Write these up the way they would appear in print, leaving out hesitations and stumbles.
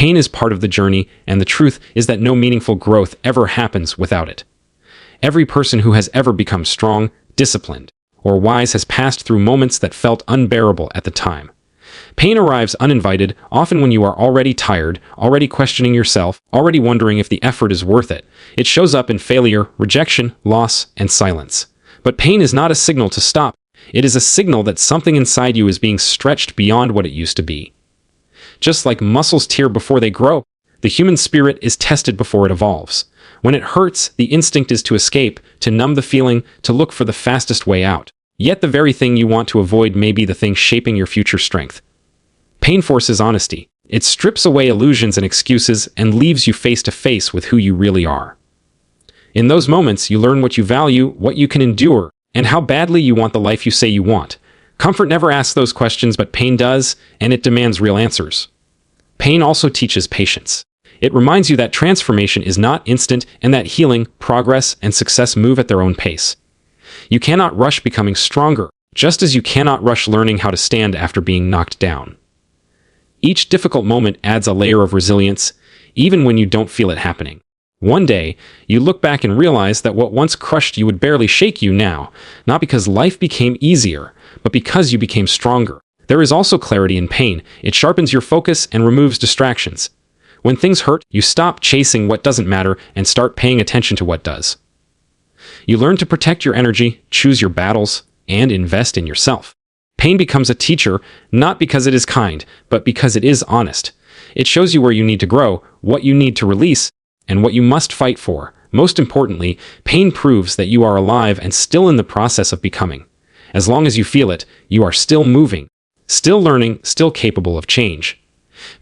Pain is part of the journey, and the truth is that no meaningful growth ever happens without it. Every person who has ever become strong, disciplined, or wise has passed through moments that felt unbearable at the time. Pain arrives uninvited, often when you are already tired, already questioning yourself, already wondering if the effort is worth it. It shows up in failure, rejection, loss, and silence. But pain is not a signal to stop. It is a signal that something inside you is being stretched beyond what it used to be. Just like muscles tear before they grow, the human spirit is tested before it evolves. When it hurts, the instinct is to escape, to numb the feeling, to look for the fastest way out. Yet the very thing you want to avoid may be the thing shaping your future strength. Pain forces honesty. It strips away illusions and excuses and leaves you face to face with who you really are. In those moments, you learn what you value, what you can endure, and how badly you want the life you say you want. Comfort never asks those questions, but pain does, and it demands real answers. Pain also teaches patience. It reminds you that transformation is not instant and that healing, progress, and success move at their own pace. You cannot rush becoming stronger, just as you cannot rush learning how to stand after being knocked down. Each difficult moment adds a layer of resilience, even when you don't feel it happening. One day, you look back and realize that what once crushed you would barely shake you now, not because life became easier, but because you became stronger. There is also clarity in pain. It sharpens your focus and removes distractions. When things hurt, you stop chasing what doesn't matter and start paying attention to what does. You learn to protect your energy, choose your battles, and invest in yourself. Pain becomes a teacher, not because it is kind, but because it is honest. It shows you where you need to grow, what you need to release, and what you must fight for. Most importantly, pain proves that you are alive and still in the process of becoming. As long as you feel it, you are still moving, still learning, still capable of change.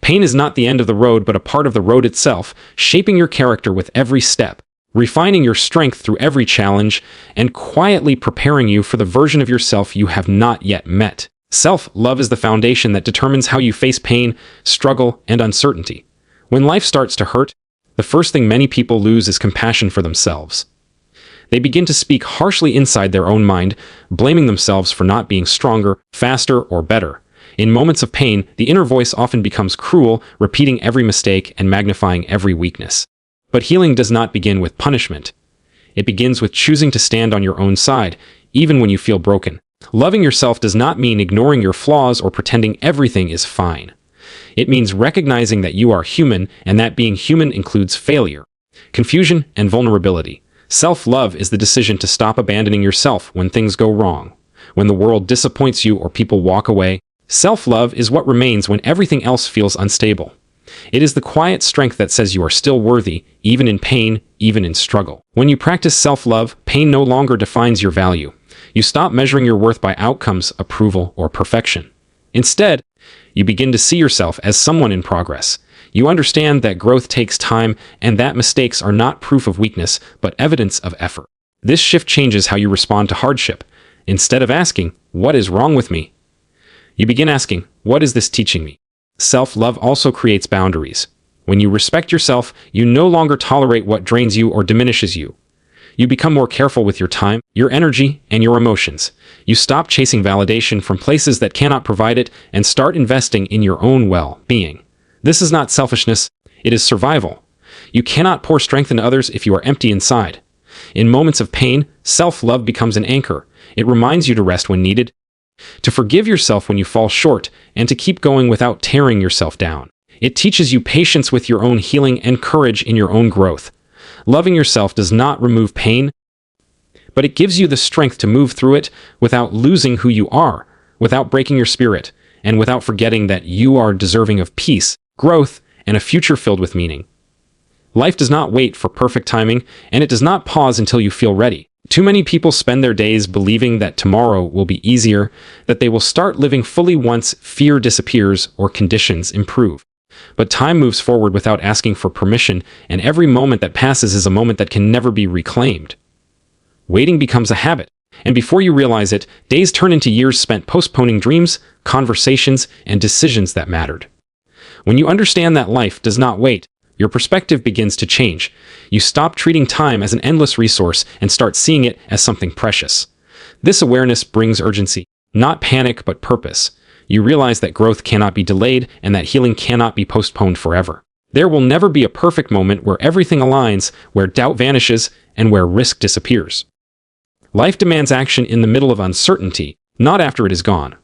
Pain is not the end of the road, but a part of the road itself, shaping your character with every step, refining your strength through every challenge, and quietly preparing you for the version of yourself you have not yet met. Self-love is the foundation that determines how you face pain, struggle, and uncertainty. When life starts to hurt, the first thing many people lose is compassion for themselves. They begin to speak harshly inside their own mind, blaming themselves for not being stronger, faster, or better. In moments of pain, the inner voice often becomes cruel, repeating every mistake and magnifying every weakness. But healing does not begin with punishment. It begins with choosing to stand on your own side, even when you feel broken. Loving yourself does not mean ignoring your flaws or pretending everything is fine. It means recognizing that you are human and that being human includes failure, confusion, and vulnerability. Self-love is the decision to stop abandoning yourself when things go wrong, when the world disappoints you or people walk away. Self-love is what remains when everything else feels unstable. It is the quiet strength that says you are still worthy, even in pain, even in struggle. When you practice self-love, pain no longer defines your value. You stop measuring your worth by outcomes, approval, or perfection. Instead, you begin to see yourself as someone in progress. You understand that growth takes time and that mistakes are not proof of weakness, but evidence of effort. This shift changes how you respond to hardship. Instead of asking, "What is wrong with me?" you begin asking, "What is this teaching me?" Self-love also creates boundaries. When you respect yourself, you no longer tolerate what drains you or diminishes you. You become more careful with your time, your energy, and your emotions. You stop chasing validation from places that cannot provide it and start investing in your own well-being. This is not selfishness, it is survival. You cannot pour strength into others if you are empty inside. In moments of pain, self-love becomes an anchor. It reminds you to rest when needed, to forgive yourself when you fall short, and to keep going without tearing yourself down. It teaches you patience with your own healing and courage in your own growth. Loving yourself does not remove pain, but it gives you the strength to move through it without losing who you are, without breaking your spirit, and without forgetting that you are deserving of peace, growth, and a future filled with meaning. Life does not wait for perfect timing, and it does not pause until you feel ready. Too many people spend their days believing that tomorrow will be easier, that they will start living fully once fear disappears or conditions improve. But time moves forward without asking for permission, and every moment that passes is a moment that can never be reclaimed. Waiting becomes a habit, and before you realize it, days turn into years spent postponing dreams, conversations, and decisions that mattered. When you understand that life does not wait, your perspective begins to change. You stop treating time as an endless resource and start seeing it as something precious. This awareness brings urgency, not panic but purpose. You realize that growth cannot be delayed and that healing cannot be postponed forever. There will never be a perfect moment where everything aligns, where doubt vanishes, and where risk disappears. Life demands action in the middle of uncertainty, not after it is gone.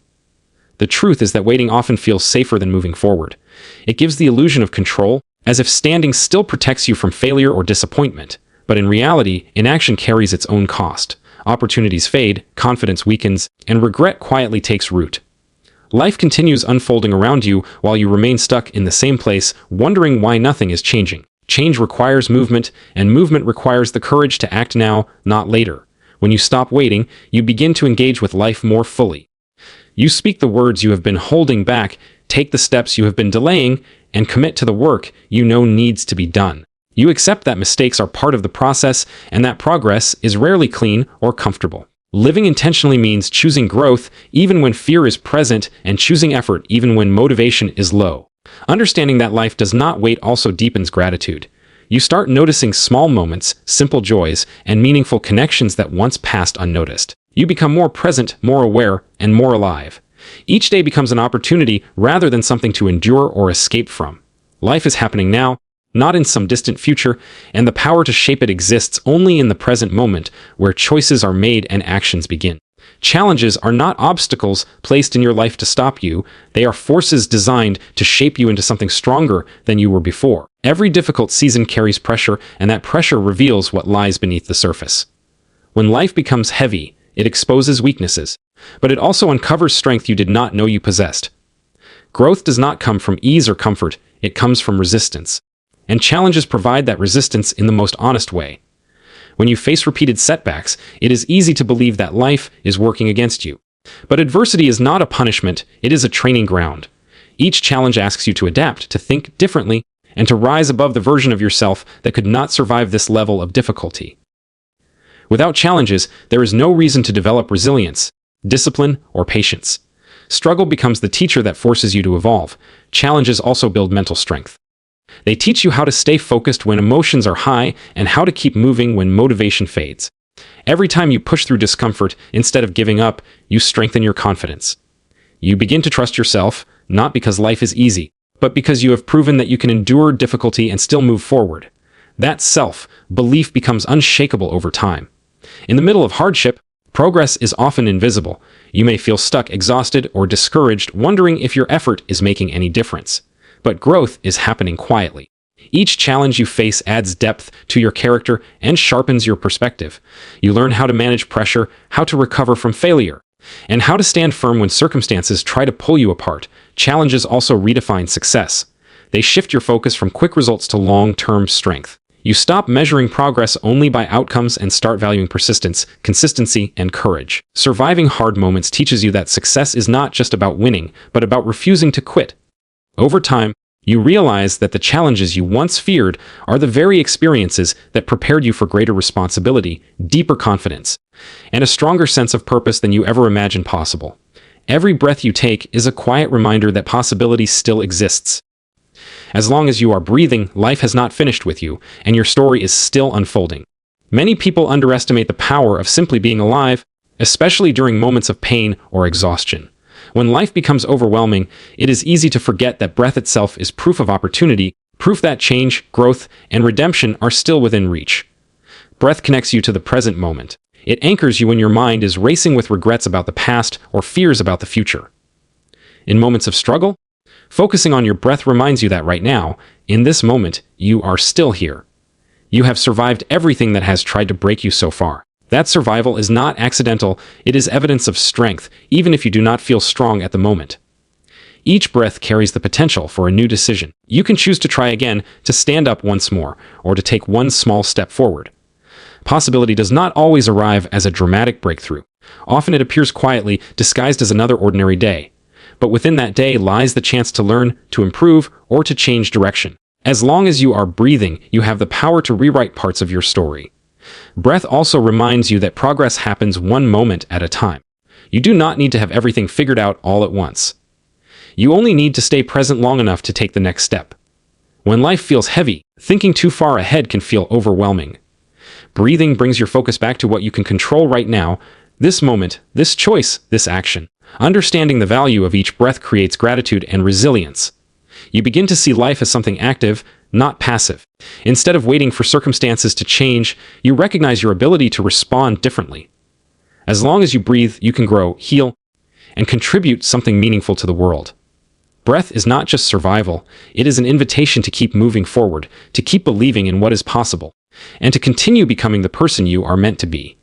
The truth is that waiting often feels safer than moving forward. It gives the illusion of control, as if standing still protects you from failure or disappointment. But in reality, inaction carries its own cost. Opportunities fade, confidence weakens, and regret quietly takes root. Life continues unfolding around you while you remain stuck in the same place, wondering why nothing is changing. Change requires movement, and movement requires the courage to act now, not later. When you stop waiting, you begin to engage with life more fully. You speak the words you have been holding back, take the steps you have been delaying, and commit to the work you know needs to be done. You accept that mistakes are part of the process and that progress is rarely clean or comfortable. Living intentionally means choosing growth even when fear is present and choosing effort even when motivation is low. Understanding that life does not wait also deepens gratitude. You start noticing small moments, simple joys, and meaningful connections that once passed unnoticed. You become more present, more aware, and more alive. Each day becomes an opportunity rather than something to endure or escape from. Life is happening now, not in some distant future, and the power to shape it exists only in the present moment, where choices are made and actions begin. Challenges are not obstacles placed in your life to stop you, they are forces designed to shape you into something stronger than you were before. Every difficult season carries pressure, and that pressure reveals what lies beneath the surface. When life becomes heavy, it exposes weaknesses, but it also uncovers strength you did not know you possessed. Growth does not come from ease or comfort, it comes from resistance. And challenges provide that resistance in the most honest way. When you face repeated setbacks, it is easy to believe that life is working against you. But adversity is not a punishment, it is a training ground. Each challenge asks you to adapt, to think differently, and to rise above the version of yourself that could not survive this level of difficulty. Without challenges, there is no reason to develop resilience, discipline, or patience. Struggle becomes the teacher that forces you to evolve. Challenges also build mental strength. They teach you how to stay focused when emotions are high and how to keep moving when motivation fades. Every time you push through discomfort, instead of giving up, you strengthen your confidence. You begin to trust yourself, not because life is easy, but because you have proven that you can endure difficulty and still move forward. That self-belief becomes unshakable over time. In the middle of hardship, progress is often invisible. You may feel stuck, exhausted, or discouraged, wondering if your effort is making any difference. But growth is happening quietly. Each challenge you face adds depth to your character and sharpens your perspective. You learn how to manage pressure, how to recover from failure, and how to stand firm when circumstances try to pull you apart. Challenges also redefine success. They shift your focus from quick results to long-term strength. You stop measuring progress only by outcomes and start valuing persistence, consistency, and courage. Surviving hard moments teaches you that success is not just about winning, but about refusing to quit. Over time, you realize that the challenges you once feared are the very experiences that prepared you for greater responsibility, deeper confidence, and a stronger sense of purpose than you ever imagined possible. Every breath you take is a quiet reminder that possibility still exists. As long as you are breathing, life has not finished with you, and your story is still unfolding. Many people underestimate the power of simply being alive, especially during moments of pain or exhaustion. When life becomes overwhelming, it is easy to forget that breath itself is proof of opportunity, proof that change, growth, and redemption are still within reach. Breath connects you to the present moment. It anchors you when your mind is racing with regrets about the past or fears about the future. In moments of struggle, focusing on your breath reminds you that right now, in this moment, you are still here. You have survived everything that has tried to break you so far. That survival is not accidental, it is evidence of strength, even if you do not feel strong at the moment. Each breath carries the potential for a new decision. You can choose to try again, to stand up once more, or to take one small step forward. Possibility does not always arrive as a dramatic breakthrough. Often it appears quietly, disguised as another ordinary day. But within that day lies the chance to learn, to improve, or to change direction. As long as you are breathing, you have the power to rewrite parts of your story. Breath also reminds you that progress happens one moment at a time. You do not need to have everything figured out all at once. You only need to stay present long enough to take the next step. When life feels heavy, thinking too far ahead can feel overwhelming. Breathing brings your focus back to what you can control right now, this moment, this choice, this action. Understanding the value of each breath creates gratitude and resilience. You begin to see life as something active, not passive. Instead of waiting for circumstances to change, you recognize your ability to respond differently. As long as you breathe, you can grow, heal, and contribute something meaningful to the world. Breath is not just survival, it is an invitation to keep moving forward, to keep believing in what is possible, and to continue becoming the person you are meant to be.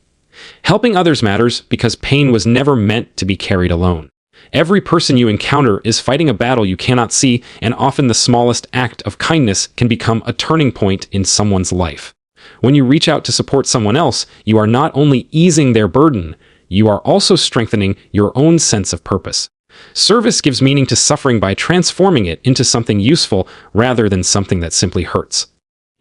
Helping others matters because pain was never meant to be carried alone. Every person you encounter is fighting a battle you cannot see, and often the smallest act of kindness can become a turning point in someone's life. When you reach out to support someone else, you are not only easing their burden, you are also strengthening your own sense of purpose. Service gives meaning to suffering by transforming it into something useful rather than something that simply hurts.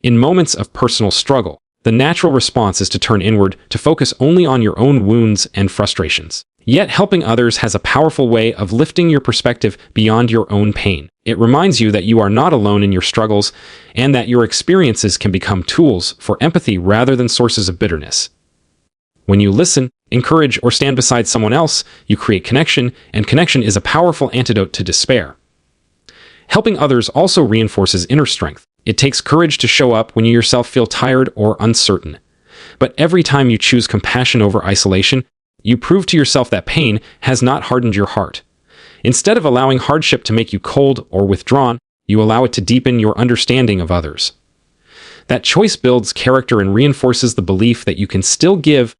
In moments of personal struggle, the natural response is to turn inward, to focus only on your own wounds and frustrations. Yet helping others has a powerful way of lifting your perspective beyond your own pain. It reminds you that you are not alone in your struggles and that your experiences can become tools for empathy rather than sources of bitterness. When you listen, encourage, or stand beside someone else, you create connection, and connection is a powerful antidote to despair. Helping others also reinforces inner strength. It takes courage to show up when you yourself feel tired or uncertain. But every time you choose compassion over isolation, you prove to yourself that pain has not hardened your heart. Instead of allowing hardship to make you cold or withdrawn, you allow it to deepen your understanding of others. That choice builds character and reinforces the belief that you can still give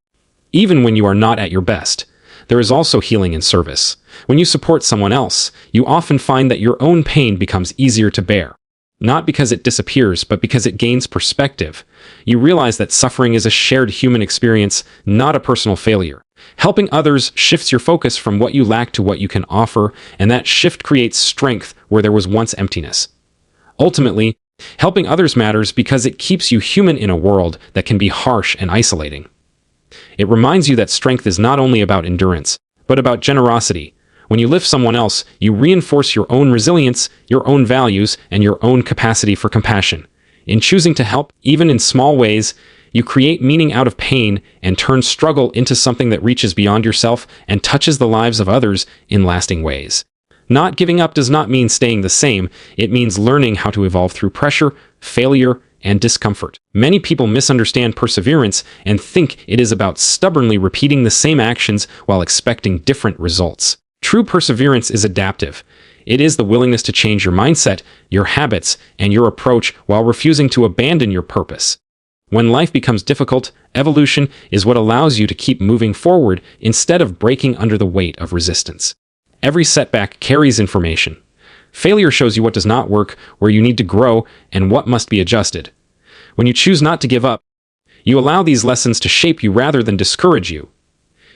even when you are not at your best. There is also healing in service. When you support someone else, you often find that your own pain becomes easier to bear. Not because it disappears, but because it gains perspective. You realize that suffering is a shared human experience, not a personal failure. Helping others shifts your focus from what you lack to what you can offer, and that shift creates strength where there was once emptiness. Ultimately, helping others matters because it keeps you human in a world that can be harsh and isolating. It reminds you that strength is not only about endurance, but about generosity. When you lift someone else, you reinforce your own resilience, your own values, and your own capacity for compassion. In choosing to help, even in small ways, you create meaning out of pain and turn struggle into something that reaches beyond yourself and touches the lives of others in lasting ways. Not giving up does not mean staying the same. It means learning how to evolve through pressure, failure, and discomfort. Many people misunderstand perseverance and think it is about stubbornly repeating the same actions while expecting different results. True perseverance is adaptive. It is the willingness to change your mindset, your habits, and your approach while refusing to abandon your purpose. When life becomes difficult, evolution is what allows you to keep moving forward instead of breaking under the weight of resistance. Every setback carries information. Failure shows you what does not work, where you need to grow, and what must be adjusted. When you choose not to give up, you allow these lessons to shape you rather than discourage you.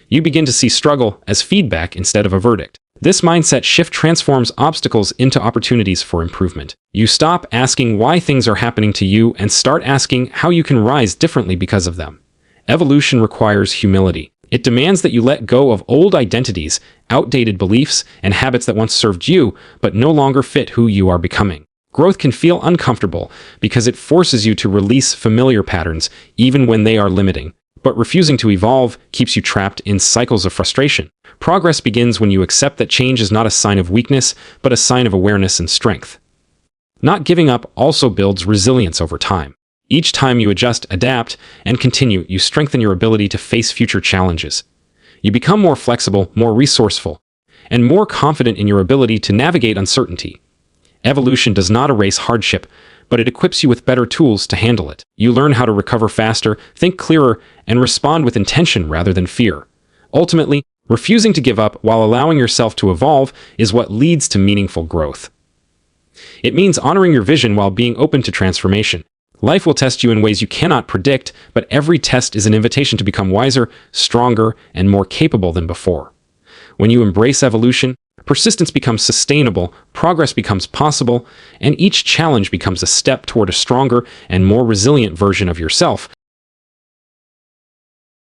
You begin to see struggle as feedback instead of a verdict. This mindset shift transforms obstacles into opportunities for improvement. You stop asking why things are happening to you and start asking how you can rise differently because of them. Evolution requires humility. It demands that you let go of old identities, outdated beliefs, and habits that once served you, but no longer fit who you are becoming. Growth can feel uncomfortable because it forces you to release familiar patterns, even when they are limiting. But refusing to evolve keeps you trapped in cycles of frustration. Progress begins when you accept that change is not a sign of weakness, but a sign of awareness and strength. Not giving up also builds resilience over time. Each time you adjust, adapt, and continue, you strengthen your ability to face future challenges. You become more flexible, more resourceful, and more confident in your ability to navigate uncertainty. Evolution does not erase hardship, but it equips you with better tools to handle it. You learn how to recover faster, think clearer, and respond with intention rather than fear. Ultimately, refusing to give up while allowing yourself to evolve is what leads to meaningful growth. It means honoring your vision while being open to transformation. Life will test you in ways you cannot predict, but every test is an invitation to become wiser, stronger, and more capable than before. When you embrace evolution, persistence becomes sustainable, progress becomes possible, and each challenge becomes a step toward a stronger and more resilient version of yourself,